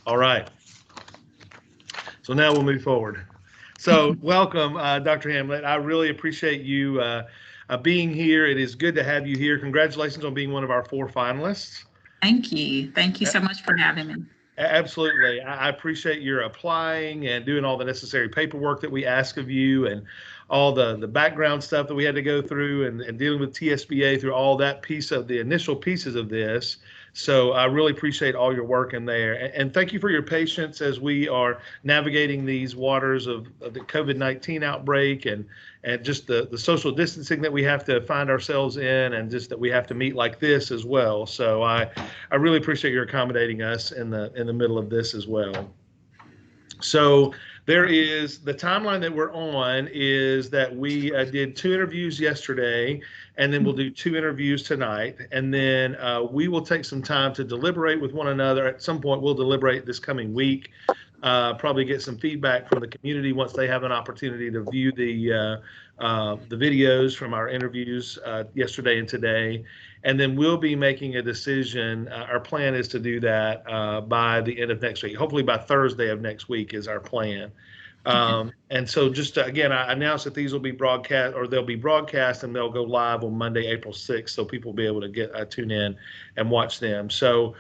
All right. So now we'll move forward. So welcome, Dr. Hamlett. I really appreciate you being here. It is good to have you here. Congratulations on being one of our 4 finalists. Thank you. Thank you so much for having me. Absolutely. I appreciate your applying and doing all the necessary paperwork that we ask of you and all the background stuff that we had to go through and dealing with TSBA through all that piece of the initial pieces of this. So I really appreciate all your work in there. And thank you for your patience as we are navigating these waters of the COVID-19 outbreak and just the social distancing that we have to find ourselves in, and just that we have to meet like this as well. So I really appreciate your accommodating us in the middle of this as well. So there is the timeline that we're on is that we did 2 interviews yesterday, and then we'll do 2 interviews tonight, and then we will take some time to deliberate with one another. At some point, we'll deliberate this coming week, probably get some feedback from the community once they have an opportunity to view the videos from our interviews yesterday and today. And then we'll be making a decision. Our plan is to do that by the end of next week. Hopefully by Thursday of next week is our plan. And so just again, I announced that these will be broadcast, or they'll be broadcast, and they'll go live on Monday, April 6th. So people will be able to tune in and watch them. So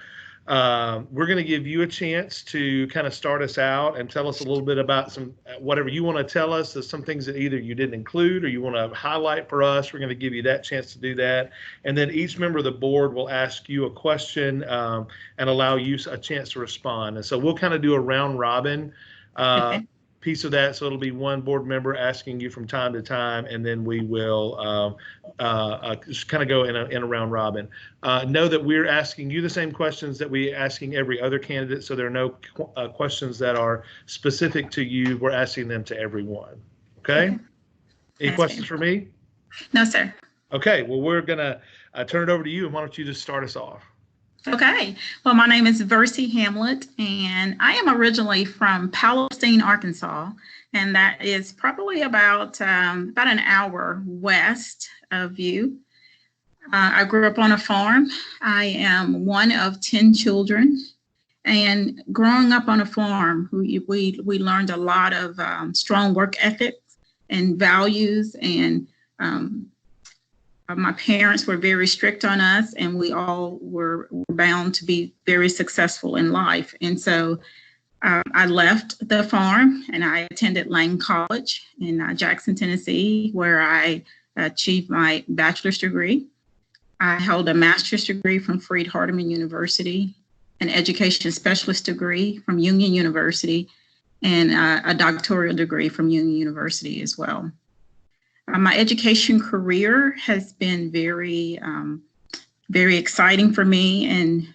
we're going to give you a chance to kind of start us out and tell us a little bit about whatever you want to tell us. There's some things that either you didn't include or you want to highlight for us. We're going to give you that chance to do that. And then each member of the board will ask you a question and allow you a chance to respond. And so we'll kind of do a round robin piece of that. So it'll be one board member asking you from time to time, and then we will just kind of go in a round robin. Know that we're asking you the same questions that we're asking every other candidate, so there are no questions that are specific to you. We're asking them to everyone. Okay? Any questions for me? No, sir. Okay, well, we're going to turn it over to you, and why don't you just start us off? Okay. Well, my name is Versie Hamlett, and I am originally from Palestine, Arkansas, and that is probably about an hour west of you. I grew up on a farm. I am one of 10 children, and growing up on a farm, we learned a lot of strong work ethics and values, and my parents were very strict on us, and we all were bound to be very successful in life. And so I left the farm and I attended Lane College in Jackson, Tennessee, where I achieved my bachelor's degree. I held a master's degree from Freed-Hardeman University, an education specialist degree from Union University, and a doctoral degree from Union University as well. My education career has been very exciting for me, and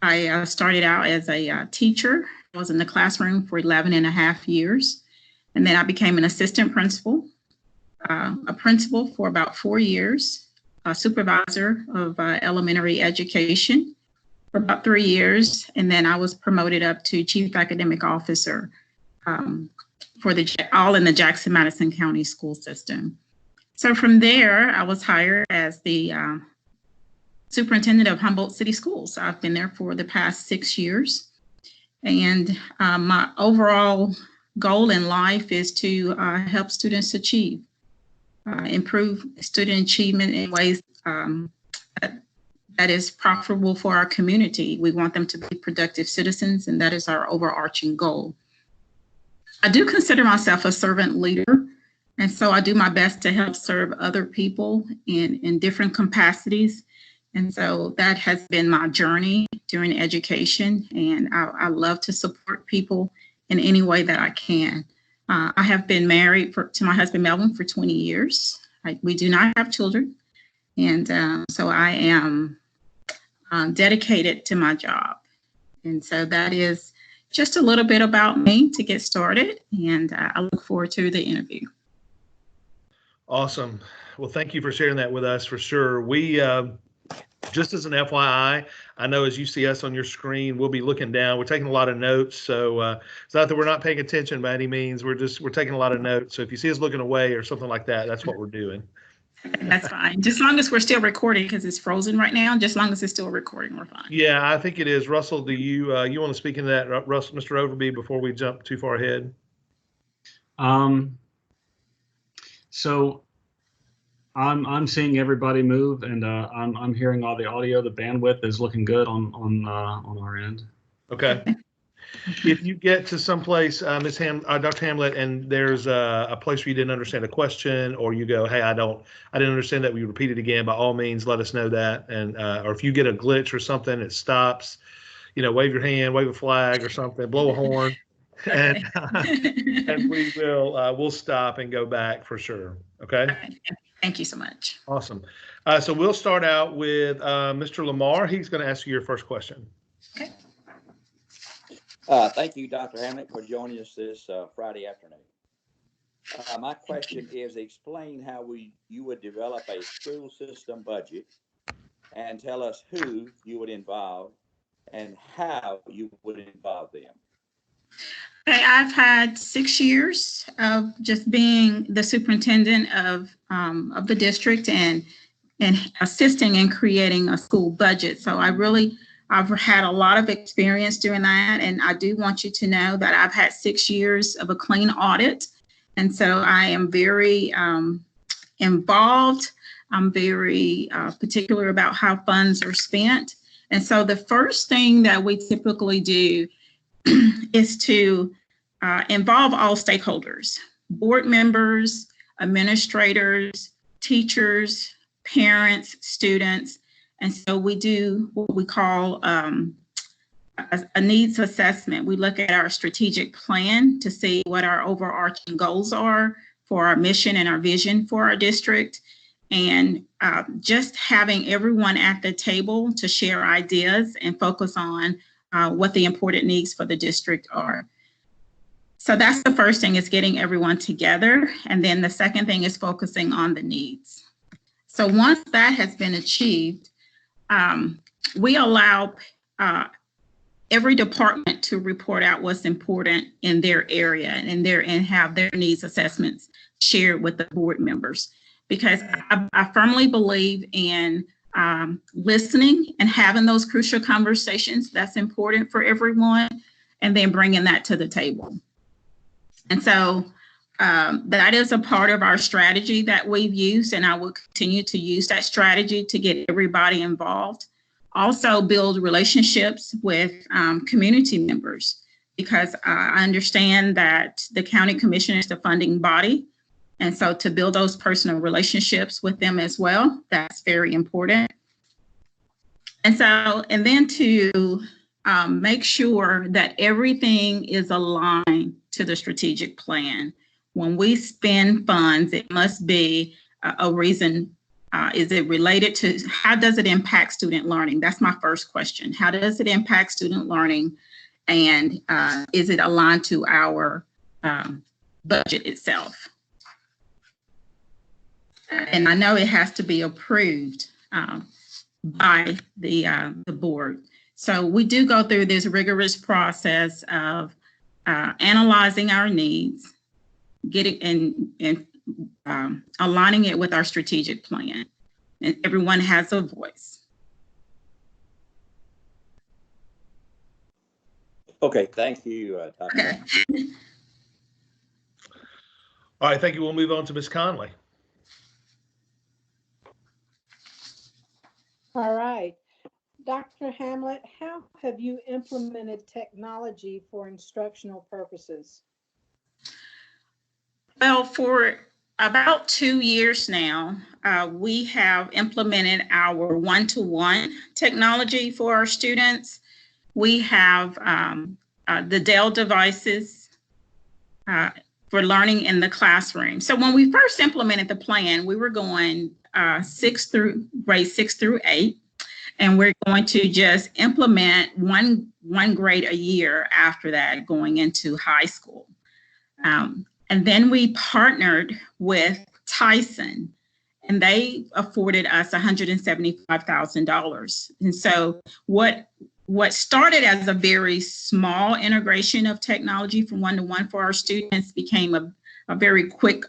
I started out as a teacher. I was in the classroom for 11 and a half years, and then I became an assistant principal, a principal for about 4 years, a supervisor of elementary education for about 3 years, and then I was promoted up to chief academic officer for all in the Jackson-Madison County school system. So from there, I was hired as the superintendent of Humboldt City Schools. I've been there for the past 6 years. And my overall goal in life is to help students achieve, improve student achievement in ways that is profitable for our community. We want them to be productive citizens, and that is our overarching goal. I do consider myself a servant leader, and so I do my best to help serve other people in different capacities. And so that has been my journey during education, and I love to support people in any way that I can. I have been married to my husband, Melvin, for 20 years. We do not have children, and so I am dedicated to my job. And so that is just a little bit about me to get started, and I look forward to the interview. Awesome. Well, thank you for sharing that with us for sure. We, just as an FYI, I know as you see us on your screen, we'll be looking down. We're taking a lot of notes. So it's not that we're not paying attention by any means. We're taking a lot of notes. So if you see us looking away or something like that, that's what we're doing. That's fine. Just long as we're still recording, because it's frozen right now. Just long as it's still recording, we're fine. Yeah, I think it is. Russell, do you want to speak into that, Russell, Mr. Overby, before we jump too far ahead? So I'm seeing everybody move, and I'm hearing all the audio. The bandwidth is looking good on our end. Okay. If you get to someplace, Dr. Hamlett, and there's a place where you didn't understand a question, or you go, hey, I didn't understand that, we repeat it again, by all means, let us know that. And or if you get a glitch or something, it stops, wave your hand, wave a flag or something, blow a horn, and we'll stop and go back for sure. Okay. Thank you so much. Awesome. So we'll start out with Mr. Lamar. He's going to ask you your first question. Okay. Thank you, Dr. Hamlett, for joining us this Friday afternoon. My question is, explain how you would develop a school system budget, and tell us who you would involve and how you would involve them. Okay, I've had 6 years of just being the superintendent of the district and assisting in creating a school budget. So I've had a lot of experience doing that, and I do want you to know that I've had 6 years of a clean audit, and so I am very involved. I'm very particular about how funds are spent, and so the first thing that we typically do is to involve all stakeholders: board members, administrators, teachers, parents, students. And so we do what we call a needs assessment. We look at our strategic plan to see what our overarching goals are for our mission and our vision for our district. And just having everyone at the table to share ideas and focus on what the important needs for the district are. So that's the first thing, is getting everyone together. And then the second thing is focusing on the needs. So once that has been achieved, we allow every department to report out what's important in their area and have their needs assessments shared with the board members. Because I firmly believe in listening and having those crucial conversations. That's important for everyone, and then bringing that to the table. And so that is a part of our strategy that we've used, and I will continue to use that strategy to get everybody involved. Also build relationships with community members, because I understand that the county commission is the funding body. And so to build those personal relationships with them as well, that's very important. And then to make sure that everything is aligned to the strategic plan. When we spend funds, it must be a reason. Is it related to, how does it impact student learning? That's my first question. How does it impact student learning? And is it aligned to our budget itself? And I know it has to be approved by the board. So we do go through this rigorous process of analyzing our needs, getting and aligning it with our strategic plan, and everyone has a voice. Okay, thank you, Dr. Okay. All right, thank you. We'll move on to Ms. Conley. All right. Dr. Hamlett, how have you implemented technology for instructional purposes? Well, for about 2 years now, we have implemented our one-to-one technology for our students. We have the Dell devices for learning in the classroom. So when we first implemented the plan, we were going grade 6 through 8. And we're going to just implement one grade a year after that, going into high school. And then we partnered with Tyson, and they afforded us $175,000. And so what started as a very small integration of technology from one-to-one for our students became a very quick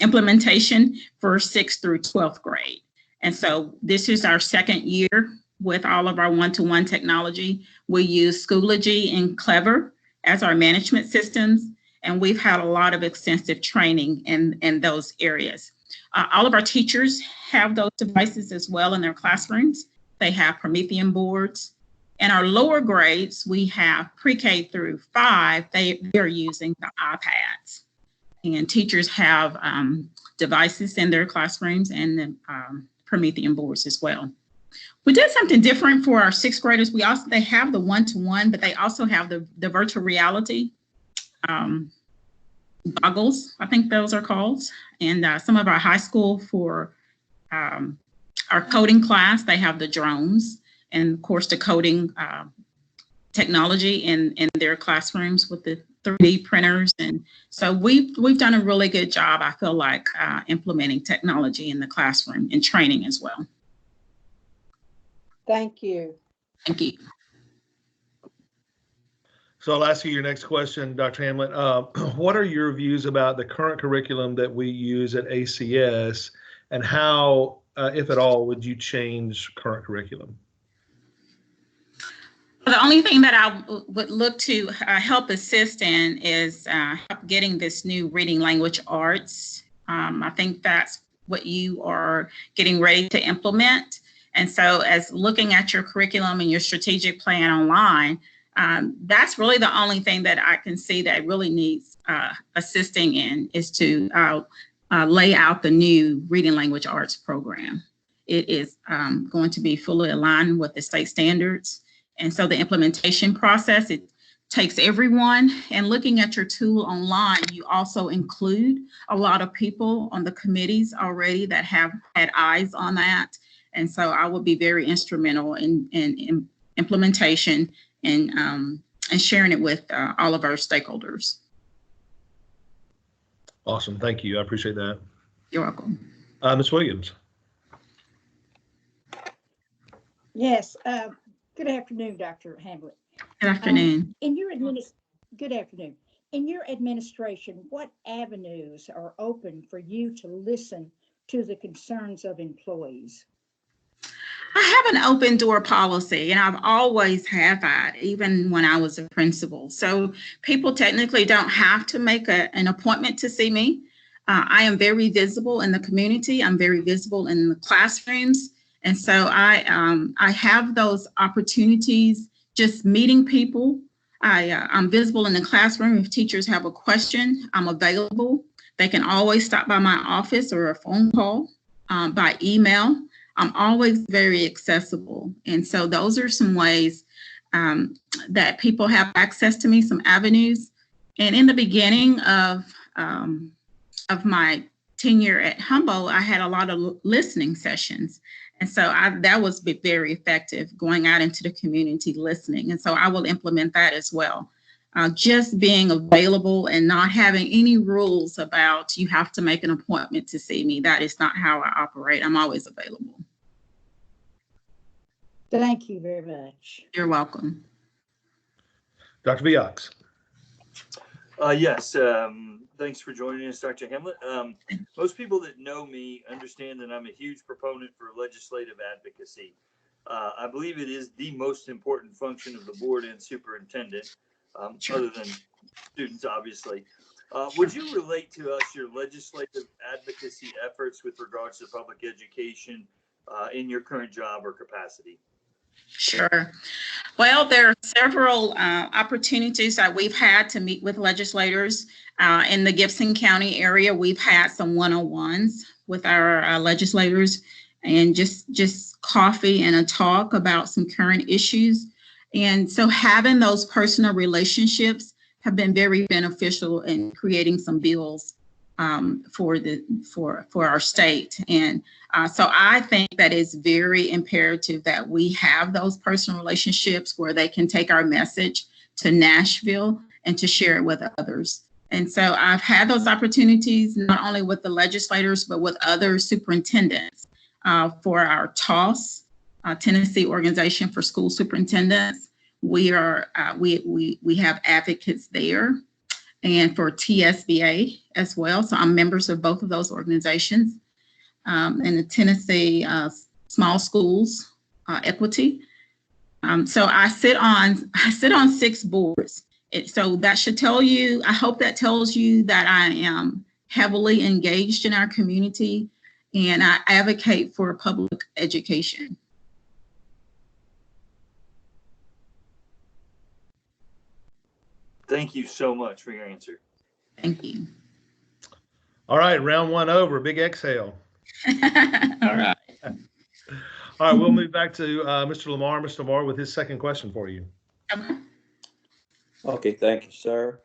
implementation for 6th through 12th grade. And so this is our second year with all of our one-to-one technology. We use Schoology and Clever as our management systems, and we've had a lot of extensive training in those areas. All of our teachers have those devices as well in their classrooms. They have Promethean boards. In our lower grades, we have pre-K through 5, they're using the iPads. And teachers have devices in their classrooms and the Promethean boards as well. We did something different for our 6th graders. They have the one-to-one, but they also have the virtual reality goggles, I think those are called. And some of our high school for our coding class, they have the drones and of course the coding technology in their classrooms with the 3D printers. And so we've done a really good job, I feel like, implementing technology in the classroom and training as well. Thank you. Thank you. So I'll ask you your next question, Dr. Hamlett. What are your views about the current curriculum that we use at ACS, and how, if at all, would you change current curriculum? The only thing that I would look to help assist in is getting this new reading language arts. I think that's what you are getting ready to implement. And so as looking at your curriculum and your strategic plan online, that's really the only thing that I can see that really needs assisting in, is to lay out the new reading language arts program. It is going to be fully aligned with the state standards. And so the implementation process, it takes everyone, and looking at your tool online, you also include a lot of people on the committees already that have had eyes on that. And so I will be very instrumental in implementation and sharing it with all of our stakeholders. Awesome, thank you, I appreciate that. You're welcome. Ms. Williams. Yes. Good afternoon, Dr. Hamlett. Good afternoon. Good afternoon. In your administration, what avenues are open for you to listen to the concerns of employees? I have an open door policy, and I've always had that, even when I was a principal. So people technically don't have to make an appointment to see me. I am very visible in the community. I'm very visible in the classrooms. And so I have those opportunities, just meeting people. I'm visible in the classroom. If teachers have a question, I'm available. They can always stop by my office or a phone call, by email. I'm always very accessible. And so those are some ways that people have access to me, some avenues. And in the beginning of my tenure at Humboldt, I had a lot of listening sessions. And so that was very effective, going out into the community listening. And so I will implement that as well. Just being available and not having any rules about you have to make an appointment to see me. That is not how I operate. I'm always available. Thank you very much. You're welcome. Dr. Viox. Yes, thanks for joining us, Dr. Hamlett. Most people that know me understand that I'm a huge proponent for legislative advocacy. I believe it is the most important function of the board and superintendent, other than students, obviously. Would you relate to us your legislative advocacy efforts with regards to public education in your current job or capacity? Sure. Well, there are several opportunities that we've had to meet with legislators in the Gibson County area. We've had some one-on-ones with our legislators, and just coffee and a talk about some current issues. And so having those personal relationships have been very beneficial in creating some bills for our state. And so I think that it's very imperative that we have those personal relationships where they can take our message to Nashville and to share it with others. And so I've had those opportunities not only with the legislators, but with other superintendents for our TOSS, Tennessee Organization for School Superintendents. We have advocates there. and for TSBA as well. So I'm members of both of those organizations, and the Tennessee Small Schools Equity. So I sit on 6 boards. So that should tell you, I hope that tells you that I am heavily engaged in our community and I advocate for public education. Thank you so much for your answer. Thank you. All right, round 1 over. Big exhale. All right. All right, we'll move back to Mr. Lamar. Mr. Lamar with his second question for you. Okay, thank you, sir.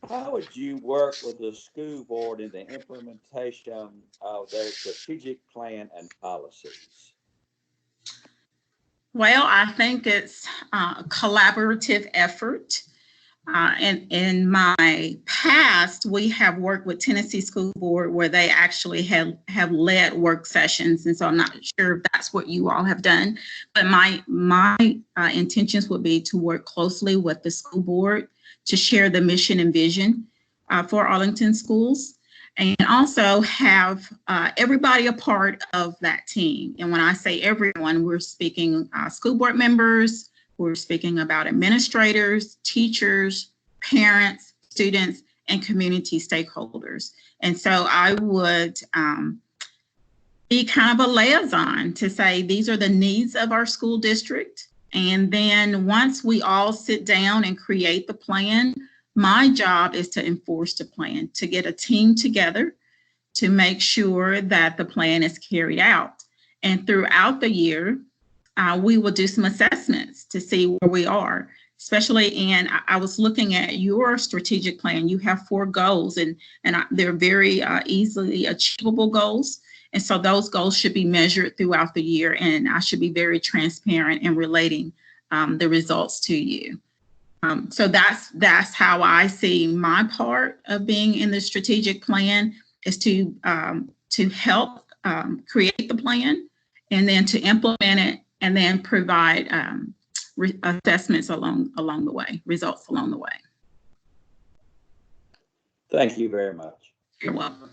How would you work with the school board in the implementation of their strategic plan and policies? Well, I think it's a collaborative effort. And in my past, we have worked with Tennessee School Board where they actually have led work sessions. And so I'm not sure if that's what you all have done, but my intentions would be to work closely with the school board to share the mission and vision for Arlington schools, and also have everybody a part of that team. And when I say everyone, we're speaking school board members, we're speaking about administrators, teachers, parents, students, and community stakeholders. And so I would be kind of a liaison to say, these are the needs of our school district. And then once we all sit down and create the plan, my job is to enforce the plan, to get a team together to make sure that the plan is carried out. And throughout the year, we will do some assessments to see where we are, especially in, I was looking at your strategic plan. You have 4 goals and they're very easily achievable goals. And so those goals should be measured throughout the year, and I should be very transparent in relating the results to you. So that's how I see my part of being in the strategic plan, is to help create the plan and then to implement it and then provide assessments along the way, results along the way. Thank you very much. You're welcome.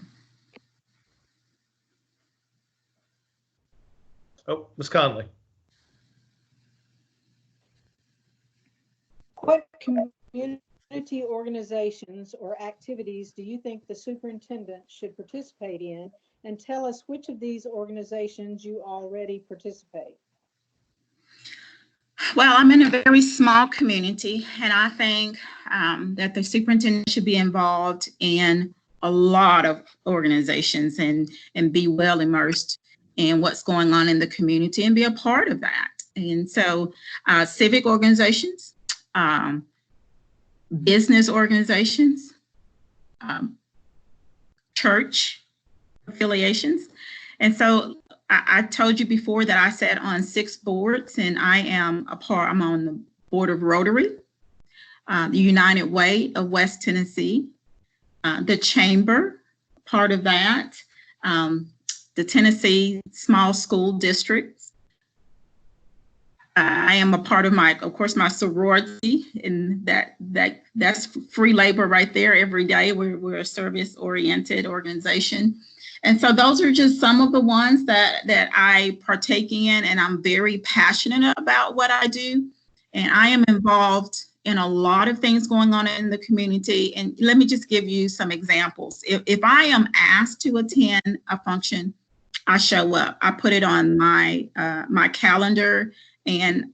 Oh, Ms. Conley. What community organizations or activities do you think the superintendent should participate in? And tell us which of these organizations you already participate. Well, I'm in a very small community, and I think that the superintendent should be involved in a lot of organizations and be well immersed in what's going on in the community and be a part of that. And so civic organizations, business organizations, church affiliations. And so I told you before that I sat on 6 boards, and I'm on the board of Rotary, the United Way of West Tennessee, the Chamber, part of that, the Tennessee Small School Districts. I am a part of my sorority, and that's free labor right there every day. We're a service-oriented organization. And so those are just some of the ones that I partake in, and I'm very passionate about what I do. And I am involved in a lot of things going on in the community. And let me just give you some examples. If I am asked to attend a function, I show up. I put it on my calendar, and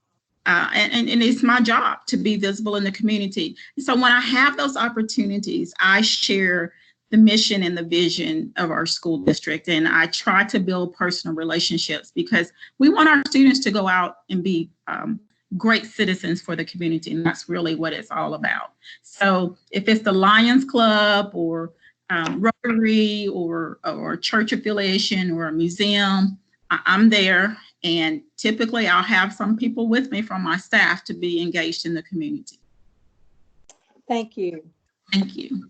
it's my job to be visible in the community. So when I have those opportunities, I share the mission and the vision of our school district, and I try to build personal relationships because we want our students to go out and be great citizens for the community, and that's really what it's all about. So if it's the Lions Club or Rotary or church affiliation or a museum, I'm there, and typically I'll have some people with me from my staff to be engaged in the community. Thank you. Thank you.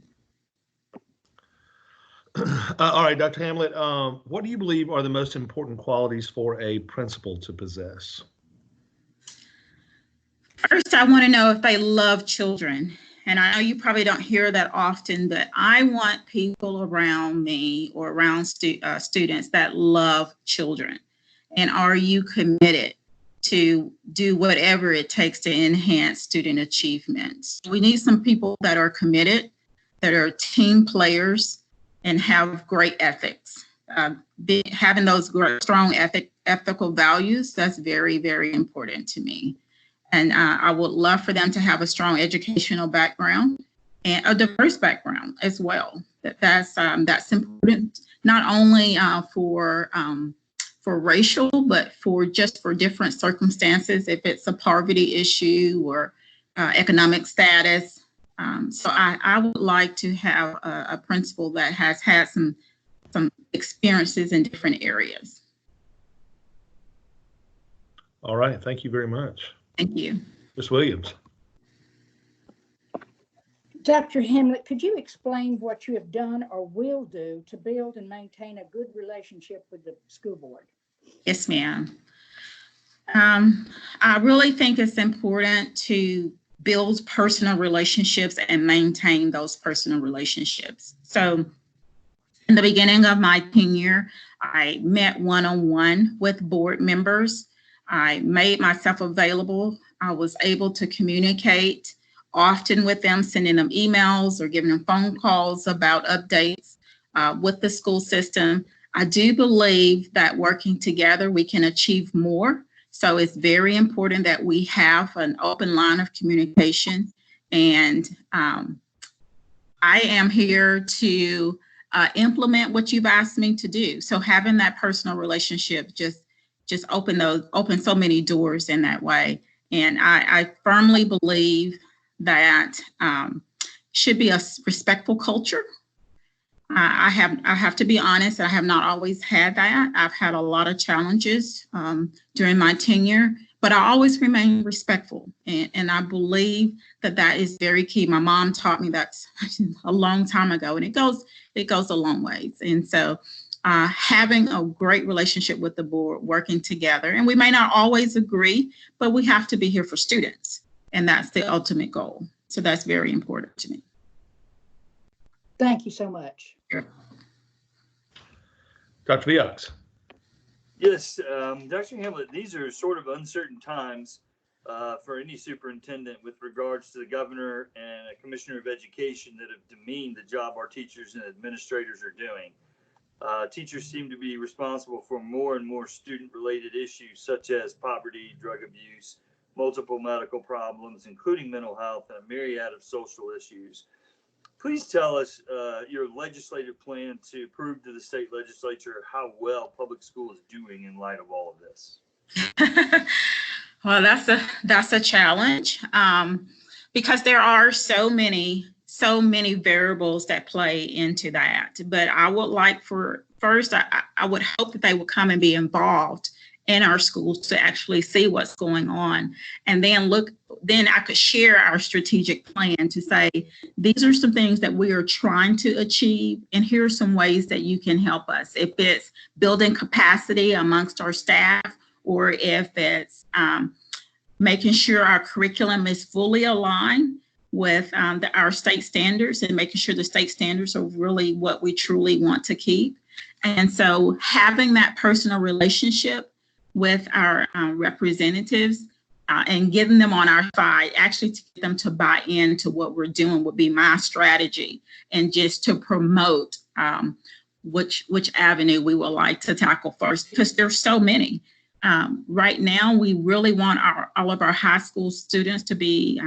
All right, Dr. Hamlett, what do you believe are the most important qualities for a principal to possess? First, I want to know if they love children. and I know you probably don't hear that often, but I want people around me or around students that love children. And are you committed to do whatever it takes to enhance student achievements? We need some people that are committed, that are team players, and have great ethics. Having those strong ethical values, that's very, very important to me. And I would love for them to have a strong educational background and a diverse background as well. That's important, not only for racial, but for different circumstances, if it's a poverty issue or economic status. So I would like to have a principal that has had some experiences in different areas. All right, thank you very much. Thank you. Ms. Williams. Dr. Hamlett, could you explain what you have done or will do to build and maintain a good relationship with the school board? Yes, ma'am. I really think it's important to build personal relationships and maintain those personal relationships. So in the beginning of my tenure, I met one-on-one with board members. I made myself available. I was able to communicate often with them, sending them emails or giving them phone calls about updates with the school system. I do believe that working together, we can achieve more. So it's very important that we have an open line of communication. And I am here to implement what you've asked me to do. So having that personal relationship just open so many doors in that way. And I firmly believe that should be a respectful culture. I have to be honest, I have not always had that. I've had a lot of challenges during my tenure, but I always remain respectful. And I believe that is very key. My mom taught me that a long time ago, and it goes a long ways. And so having a great relationship with the board, working together, and we may not always agree, but we have to be here for students. And that's the ultimate goal. So that's very important to me. Thank you so much. Sure. Dr. Biox. Yes, Dr. Hamlett, these are sort of uncertain times for any superintendent with regards to the governor and a commissioner of education that have demeaned the job our teachers and administrators are doing. Teachers seem to be responsible for more and more student-related issues such as poverty, drug abuse, multiple medical problems, including mental health, and a myriad of social issues. Please tell us your legislative plan to prove to the state legislature how well public school is doing in light of all of this. Well, that's a challenge because there are so many variables that play into that. But I would like I would hope that they would come and be involved in our schools to actually see what's going on. And then I could share our strategic plan to say, these are some things that we are trying to achieve, and here are some ways that you can help us. If it's building capacity amongst our staff, or if it's making sure our curriculum is fully aligned with our state standards, and making sure the state standards are really what we truly want to keep. And so having that personal relationship with our representatives and getting them on our side, actually to get them to buy into what we're doing would be my strategy, and just to promote which avenue we would like to tackle first, because there's so many. Right now, we really want all of our high school students to be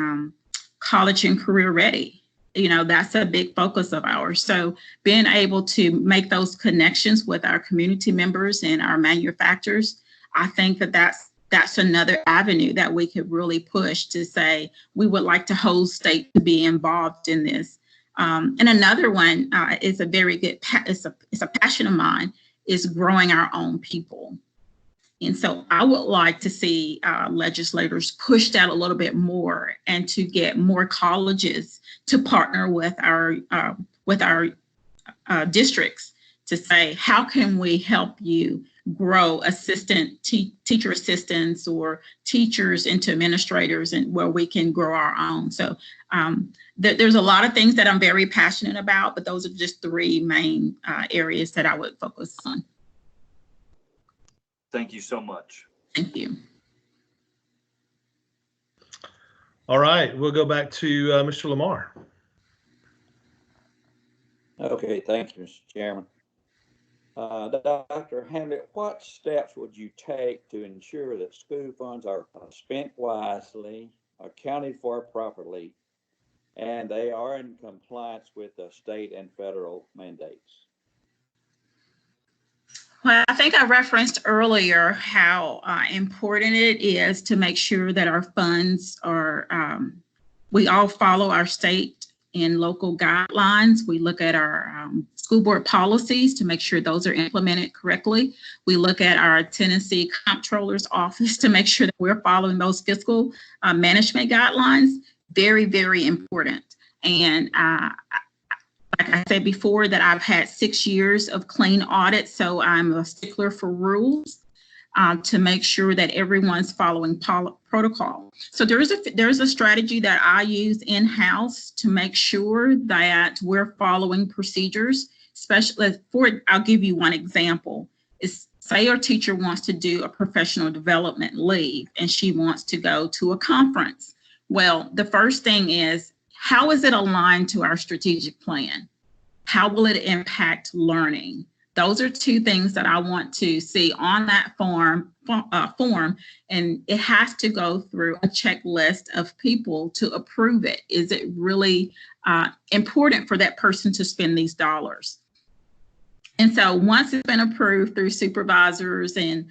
college and career ready. You know, that's a big focus of ours. So being able to make those connections with our community members and our manufacturers, I think that's another avenue that we could really push to say, we would like to hold state to be involved in this. And another one is a very good, it's a passion of mine, is growing our own people. And so I would like to see legislators push that a little bit more, and to get more colleges to partner with our districts to say, how can we help you grow teacher assistants or teachers into administrators, and where we can grow our own. So there's a lot of things that I'm very passionate about, but those are just 3 main areas that I would focus on. Thank you so much. Thank you. All right, we'll go back to Mr. Lamar. Okay, thank you, Mr. Chairman. Dr. Hamlett, what steps would you take to ensure that school funds are spent wisely, accounted for properly, and they are in compliance with the state and federal mandates? Well, I think I referenced earlier how important it is to make sure that our funds are, we all follow our state and local guidelines. We look at our school board policies to make sure those are implemented correctly. We look at our Tennessee Comptroller's Office to make sure that we're following those fiscal management guidelines. Very, very important. And like I said before, that I've had 6 years of clean audit, so I'm a stickler for rules to make sure that everyone's following protocol. So there's a strategy that I use in-house to make sure that we're following procedures. Especially I'll give you one example. Is say your teacher wants to do a professional development leave and she wants to go to a conference. Well, the first thing is, how is it aligned to our strategic plan? How will it impact learning? Those are 2 things that I want to see on that form, and it has to go through a checklist of people to approve it. Is it really important for that person to spend these dollars? And so once it's been approved through supervisors and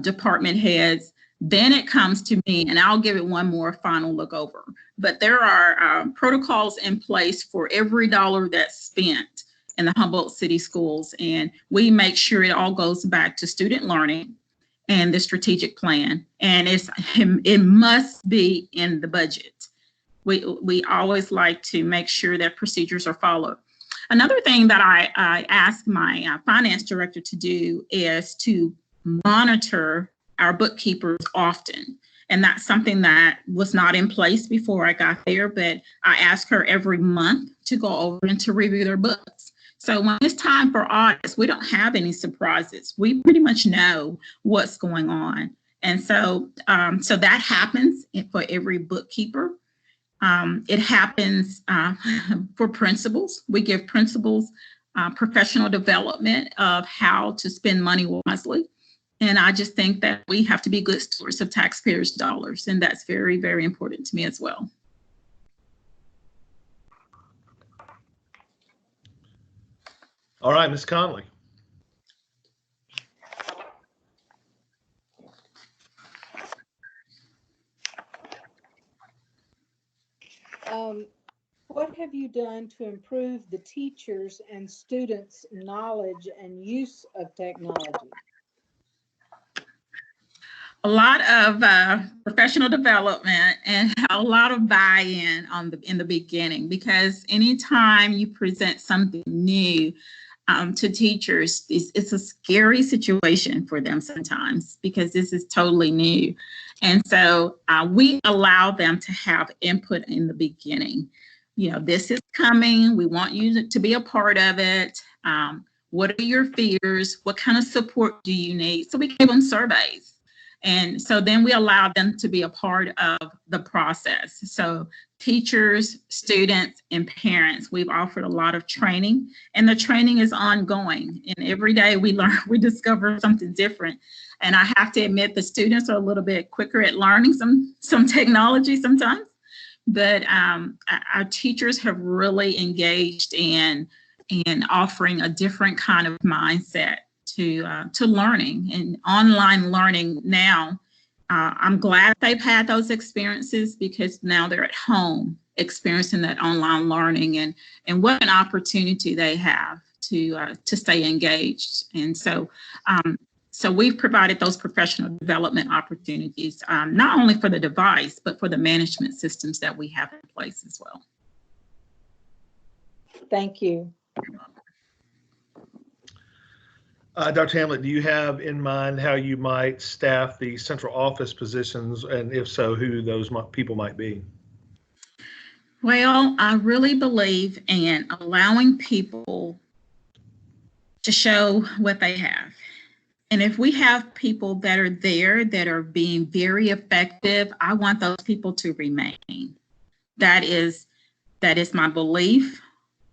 department heads, then it comes to me, and I'll give it one more final look over. But there are protocols in place for every dollar that's spent in the Humboldt City Schools, and we make sure it all goes back to student learning and the strategic plan, and it must be in the budget. We always like to make sure that procedures are followed. Another thing that I ask my finance director to do is to monitor our bookkeepers often. And that's something that was not in place before I got there, but I ask her every month to go over and to review their books. So when it's time for audits, we don't have any surprises. We pretty much know what's going on. And so, so that happens for every bookkeeper. It happens for principals. We give principals professional development of how to spend money wisely. And I just think that we have to be good stewards of taxpayers' dollars. And that's very, very important to me as well. All right, Ms. Conley. What have you done to improve the teachers' and students' knowledge and use of technology? A lot of professional development and a lot of buy-in in the beginning, because anytime you present something new to teachers, it's a scary situation for them sometimes because this is totally new. And so we allow them to have input in the beginning. You know, this is coming. We want you to be a part of it. What are your fears? What kind of support do you need? So we give them surveys. And so then we allow them to be a part of the process. So teachers, students, and parents, we've offered a lot of training, and the training is ongoing. And every day we learn, we discover something different. And I have to admit, the students are a little bit quicker at learning some technology sometimes, but our teachers have really engaged in offering a different kind of mindset to learning and online learning now. I'm glad they've had those experiences, because now they're at home experiencing that online learning, and what an opportunity they have to stay engaged. And so so we've provided those professional development opportunities, not only for the device, but for the management systems that we have in place as well. Thank you. Dr. Hamlett, do you have in mind how you might staff the central office positions, and if so, who those people might be? Well, I really believe in allowing people to show what they have. And if we have people that are there that are being very effective, I want those people to remain. That is my belief.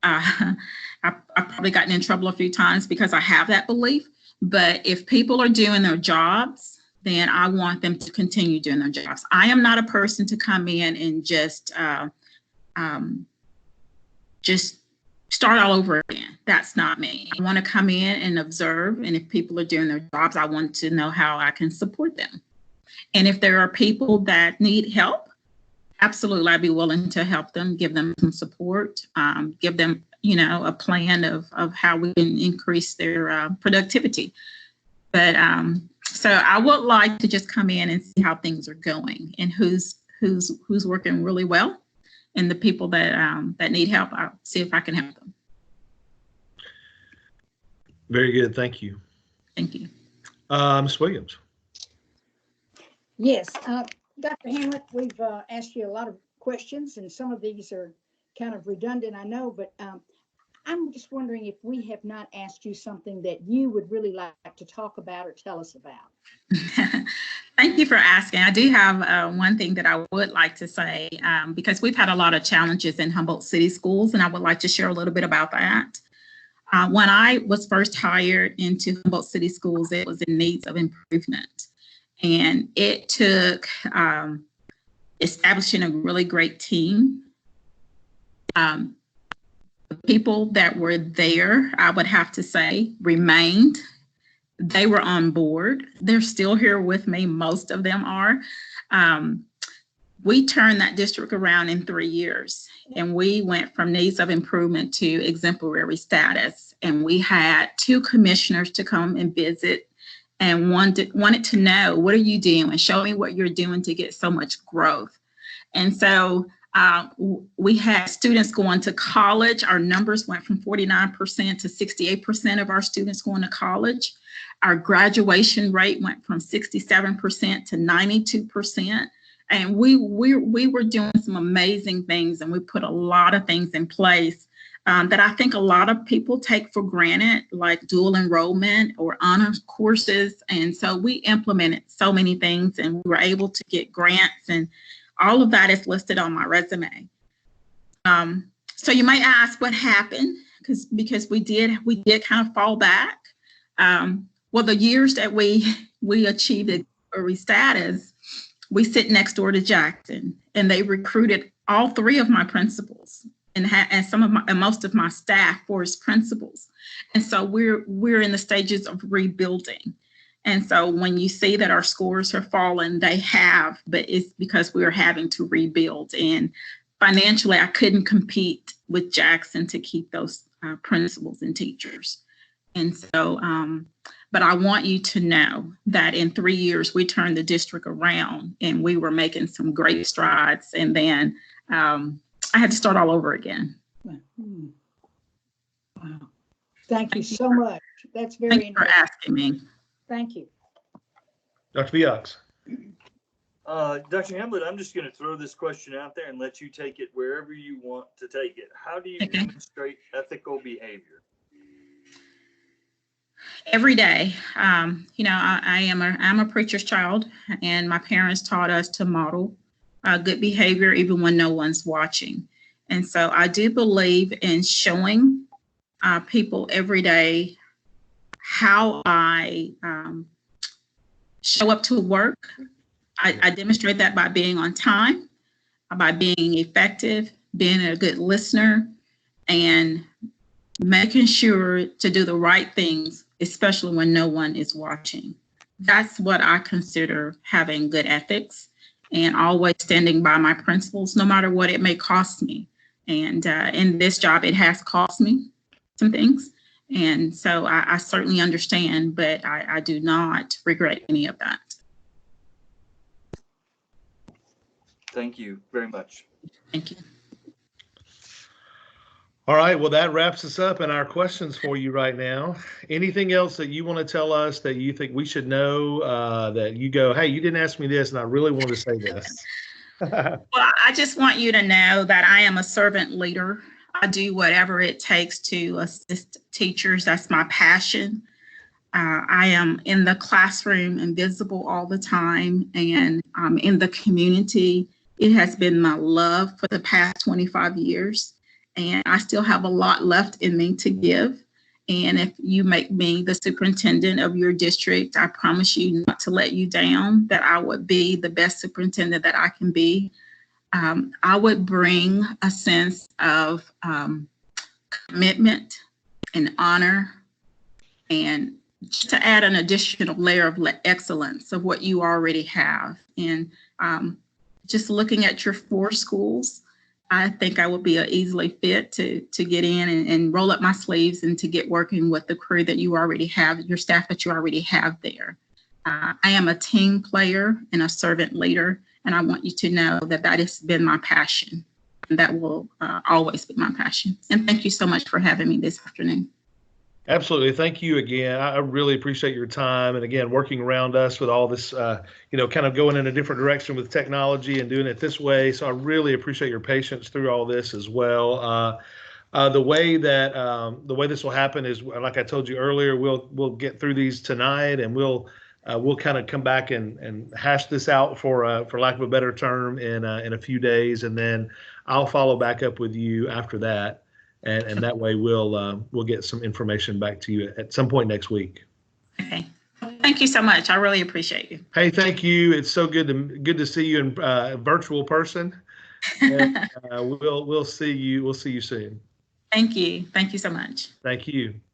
I've probably gotten in trouble a few times because I have that belief. But if people are doing their jobs, then I want them to continue doing their jobs. I am not a person to come in and just start all over again. That's not me. I want to come in and observe, and if people are doing their jobs, I want to know how I can support them. And if there are people that need help, absolutely, I'd be willing to help them, give them some support, give them, a plan of how we can increase their productivity. But so I would like to just come in and see how things are going and who's working really well. And the people that need help, I'll see if I can help them. Very good. Thank you. Thank you. Ms. Williams. Yes, Dr. Hamlett, we've asked you a lot of questions, and some of these are kind of redundant, I know, but I'm just wondering if we have not asked you something that you would really like to talk about or tell us about. Thank you for asking. I do have one thing that I would like to say, because we've had a lot of challenges in Humboldt City Schools, and I would like to share a little bit about that. When I was first hired into Humboldt City Schools, it was in needs of improvement. And it took establishing a really great team. The people that were there, I would have to say, remained. They were on board. They're still here with me. Most of them are. We turned that district around in 3 years, and we went from needs of improvement to exemplary status. And we had 2 commissioners to come and visit and wanted to know, what are you doing? Show me what you're doing to get so much growth. And so we had students going to college. Our numbers went from 49% to 68% of our students going to college. Our graduation rate went from 67% to 92%. And we were doing some amazing things, and we put a lot of things in place that I think a lot of people take for granted, like dual enrollment or honors courses. And so we implemented so many things, and we were able to get grants, and all of that is listed on my resume. So you might ask what happened, because we did kind of fall back. Well, the years that we achieved exemplary status, we sit next door to Jackson, and they recruited all 3 of my principals and most of my staff for as principals. And so we're in the stages of rebuilding. And so when you see that our scores have fallen, they have, but it's because we are having to rebuild. And financially, I couldn't compete with Jackson to keep those principals and teachers. And so, but I want you to know that in 3 years, we turned the district around, and we were making some great strides. And then I had to start all over again. Wow. Thank you so much. That's very Thank you for interesting. asking me. Thank you. Dr. Viox. Dr. Hamlett, I'm just going to throw this question out there and let you take it wherever you want to take it. How do you demonstrate ethical behavior? Every day. I'm a preacher's child, and my parents taught us to model good behavior even when no one's watching. And so I do believe in showing people every day how I show up to work. I demonstrate that by being on time, by being effective, being a good listener, and making sure to do the right things, especially when no one is watching. That's what I consider having good ethics, and always standing by my principles, no matter what it may cost me. And in this job, it has cost me some things. And so I certainly understand, but I do not regret any of that. Thank you very much. Thank you. All right, well, that wraps us up in our questions for you right now. Anything else that you want to tell us that you think we should know, that you go, hey, you didn't ask me this, and I really wanted to say this? Well, I just want you to know that I am a servant leader. I do whatever it takes to assist teachers. That's my passion. I am in the classroom and visible all the time, and in the community. It has been my love for the past 25 years, and I still have a lot left in me to give. And if you make me the superintendent of your district, I promise you not to let you down, that I would be the best superintendent that I can be. I would bring a sense of commitment and honor, and to add an additional layer of excellence of what you already have. And just looking at your 4 schools, I think I would be easily fit to get in and roll up my sleeves and to get working with the crew that you already have, your staff that you already have there. I am a team player and a servant leader, and I want you to know that that has been my passion, and that will always be my passion. And thank you so much for having me this afternoon. Absolutely. Thank you again. I really appreciate your time. And again, working around us with all this, kind of going in a different direction with technology and doing it this way. So I really appreciate your patience through all this as well. The way this will happen is, like I told you earlier, we'll get through these tonight, and we'll kind of come back and hash this out for lack of a better term in a few days, and then I'll follow back up with you after that. And that way we'll get some information back to you at some point next week. Okay. Thank you so much. I really appreciate you. Hey, thank you. It's so good to see you in virtual person. And, we'll see you soon. Thank you. Thank you so much. Thank you.